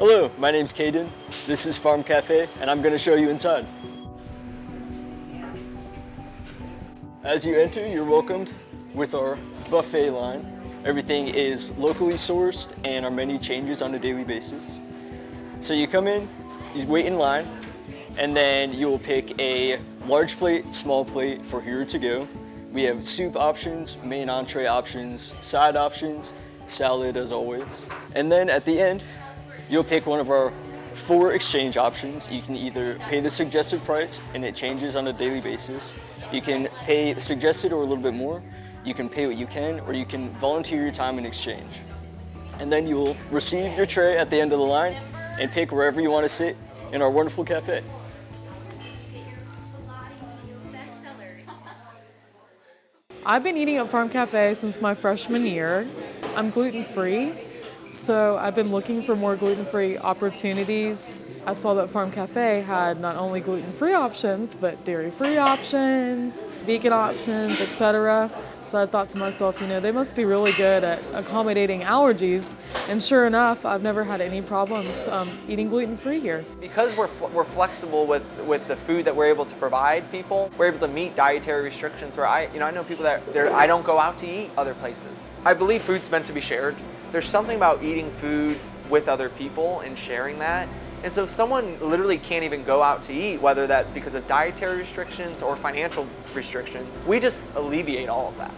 Hello, my name's Caden. This is F.A.R.M Cafe, and I'm going to show you inside. As you enter, you're welcomed with our buffet line. Everything is locally sourced, and our menu changes on a daily basis. So you come in, you wait in line, and then you will pick a large plate, small plate for here to go. We have soup options, main entree options, side options, salad as always. And then at the end, you'll pick one of our 4 exchange options. You can either pay the suggested price, and it changes on a daily basis. You can pay suggested or a little bit more. You can pay what you can, or you can volunteer your time in exchange. And then you will receive your tray at the end of the line and pick wherever you want to sit in our wonderful cafe. I've been eating at F.A.R.M Cafe since my freshman year. I'm gluten-free, so I've been looking for more gluten-free opportunities. I saw that F.A.R.M Cafe had not only gluten-free options, but dairy-free options, vegan options, etc. So I thought to myself, they must be really good at accommodating allergies. And sure enough, I've never had any problems eating gluten-free here. Because we're flexible with the food that we're able to provide people, we're able to meet dietary restrictions where I know people that I don't go out to eat other places. I believe food's meant to be shared. There's something about eating food with other people and sharing that. And so if someone literally can't even go out to eat, whether that's because of dietary restrictions or financial restrictions, we just alleviate all of that.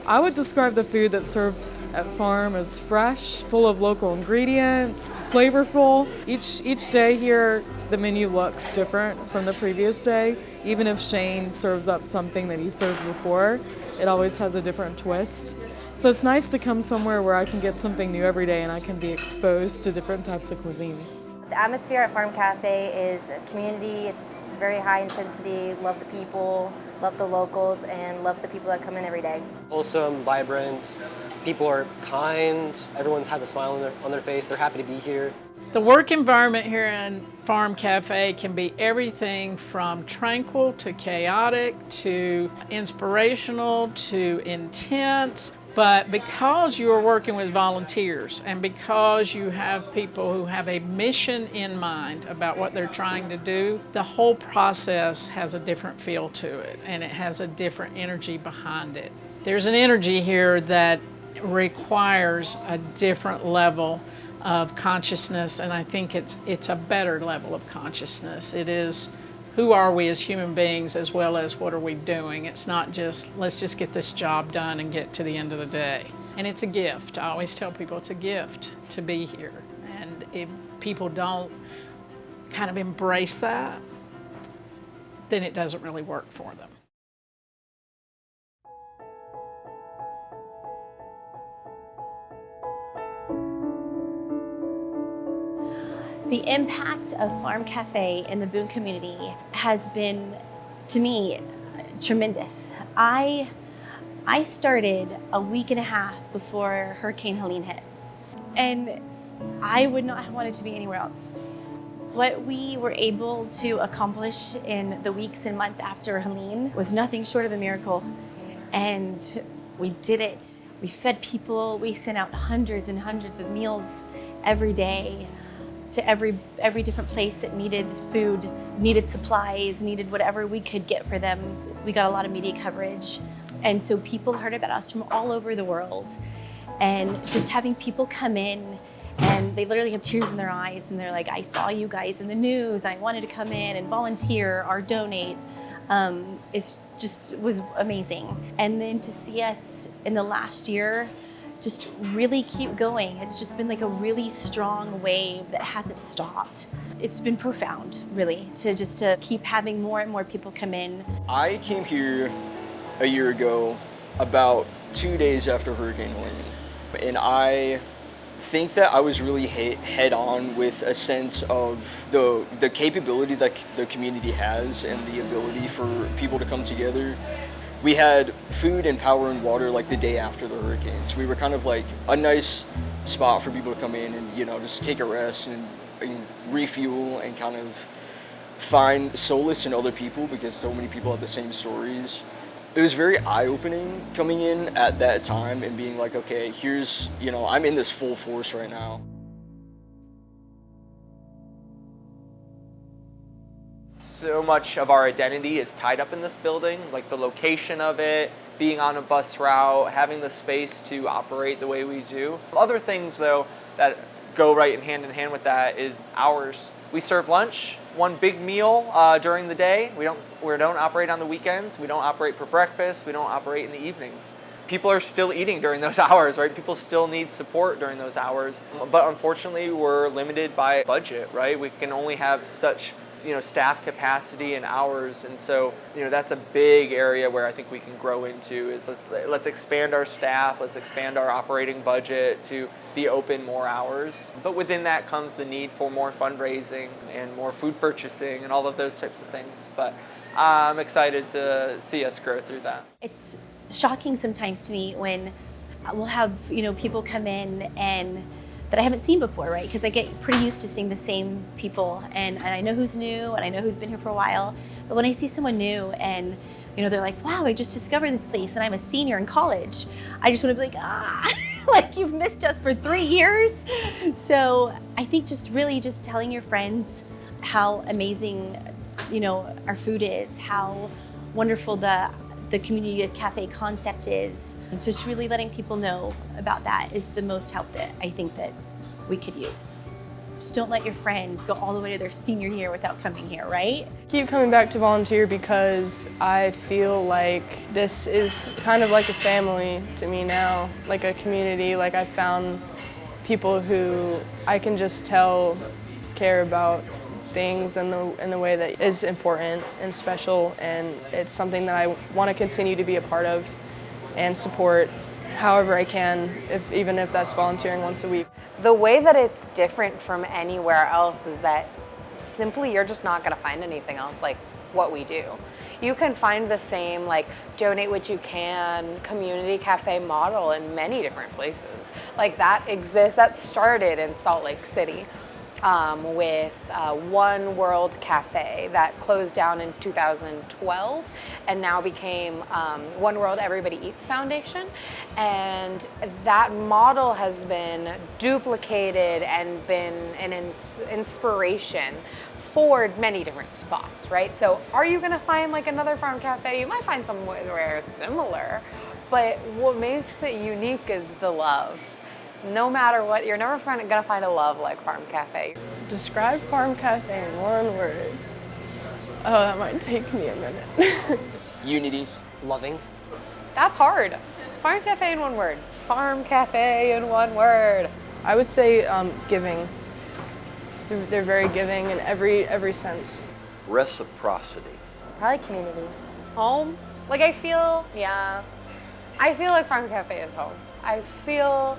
I would describe the food that's served at F.A.R.M as fresh, full of local ingredients, flavorful. Each day here, the menu looks different from the previous day. Even if Shane serves up something that he served before, it always has a different twist. So it's nice to come somewhere where I can get something new every day and I can be exposed to different types of cuisines. The atmosphere at F.A.R.M Cafe is community. It's very high intensity. Love the people, love the locals, and love the people that come in every day. Wholesome, vibrant. People are kind. Everyone has a smile on their face. They're happy to be here. The work environment here in F.A.R.M Cafe can be everything from tranquil to chaotic to inspirational to intense. But because you are working with volunteers and because you have people who have a mission in mind about what they're trying to do, the whole process has a different feel to it and it has a different energy behind it. There's an energy here that requires a different level of consciousness, and I think it's a better level of consciousness. It is who are we as human beings as well as what are we doing. It's not just let's just get this job done and get to the end of the day. And it's a gift. I always tell people it's a gift to be here. And if people don't kind of embrace that, then it doesn't really work for them. The impact of F.A.R.M Cafe in the Boone community has been, to me, tremendous. I started a week and a half before Hurricane Helene hit, and I would not have wanted to be anywhere else. What we were able to accomplish in the weeks and months after Helene was nothing short of a miracle, and we did it. We fed people, we sent out hundreds and hundreds of meals every day to every different place that needed food, needed supplies, needed whatever we could get for them. We got a lot of media coverage. And so people heard about us from all over the world. And just having people come in and they literally have tears in their eyes and they're like, I saw you guys in the news, I wanted to come in and volunteer or donate. Was amazing. And then to see us in the last year just really keep going. It's just been like a really strong wave that hasn't stopped. It's been profound, really, to keep having more and more people come in. I came here a year ago, about 2 days after Hurricane Helene, and I think that I was really head on with a sense of the capability that the community has and the ability for people to come together. We had food and power and water like the day after the hurricane. So we were kind of like a nice spot for people to come in and, just take a rest and refuel and kind of find solace in other people because so many people have the same stories. It was very eye-opening coming in at that time and being like, okay, here's, I'm in this full force right now. So much of our identity is tied up in this building, like the location of it, being on a bus route, having the space to operate the way we do. Other things, though, that go right in hand with that is hours. We serve lunch, one big meal during the day. We don't operate on the weekends. We don't operate for breakfast. We don't operate in the evenings. People are still eating during those hours, right? People still need support during those hours. But unfortunately, we're limited by budget, right? We can only have such staff capacity and hours, and so that's a big area where I think we can grow into. Is let's expand our staff, let's expand our operating budget to be open more hours. But within that comes the need for more fundraising and more food purchasing and all of those types of things. But I'm excited to see us grow through that. It's shocking sometimes to me when we'll have people come in and that I haven't seen before, right? Because I get pretty used to seeing the same people, and I know who's new, and I know who's been here for a while. But when I see someone new and they're like, wow, I just discovered this place and I'm a senior in college, I just want to be like, like you've missed us for 3 years. So I think just telling your friends how amazing, our food is, how wonderful the community cafe concept is. Just really letting people know about that is the most help that I think that we could use. Just don't let your friends go all the way to their senior year without coming here, right? Keep coming back to volunteer because I feel like this is kind of like a family to me now, like a community. Like I found people who I can just tell care about things in the way that is important and special, and it's something that I want to continue to be a part of and support however I can, even if that's volunteering once a week. The way that it's different from anywhere else is that simply you're just not going to find anything else like what we do. You can find the same like donate what you can community cafe model in many different places. Like that exists, that started in Salt Lake City. With One World Cafe that closed down in 2012 and now became One World Everybody Eats Foundation. And that model has been duplicated and been an inspiration for many different spots, right? So are you gonna find like another F.A.R.M Cafe? You might find somewhere similar, but what makes it unique is the love. No matter what, you're never gonna find a love like F.A.R.M Cafe. Describe F.A.R.M Cafe in one word. Oh, that might take me a minute. Unity. Loving. That's hard. F.A.R.M Cafe in one word. F.A.R.M Cafe in one word. I would say giving. They're very giving in every sense. Reciprocity. Probably community. Home. Like I feel like F.A.R.M Cafe is home. I feel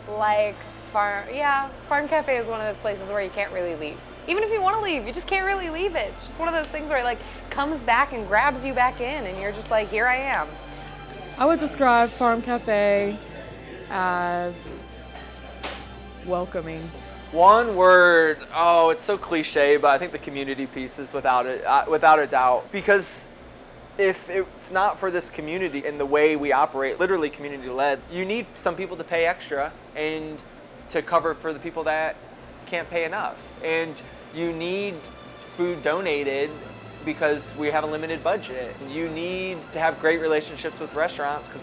like F.A.R.M Cafe is one of those places where you can't really leave. Even if you want to leave, you just can't really leave it. It's just one of those things where it like comes back and grabs you back in and you're just like, here I am. I would describe F.A.R.M Cafe as welcoming. One word, oh, it's so cliche, but I think the community piece is without a doubt. Because if it's not for this community and the way we operate, literally community-led, you need some people to pay extra and to cover for the people that can't pay enough. And you need food donated because we have a limited budget. You need to have great relationships with restaurants because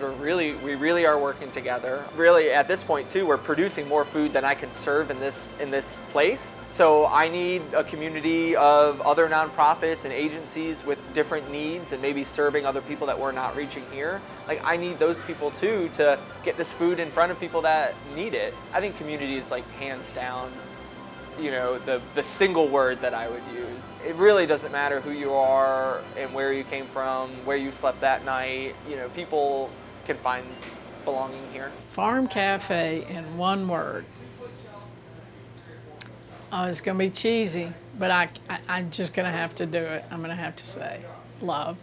we really are working together. Really, at this point too, we're producing more food than I can serve in this place. So I need a community of other nonprofits and agencies with different needs and maybe serving other people that we're not reaching here. Like I need those people too to get this food in front of people that need it. I think community is like hands down, the single word that I would use. It really doesn't matter who you are and where you came from, where you slept that night. People can find belonging here. F.A.R.M Cafe in one word. Oh, it's gonna be cheesy, but I'm just gonna have to do it. I'm gonna have to say love.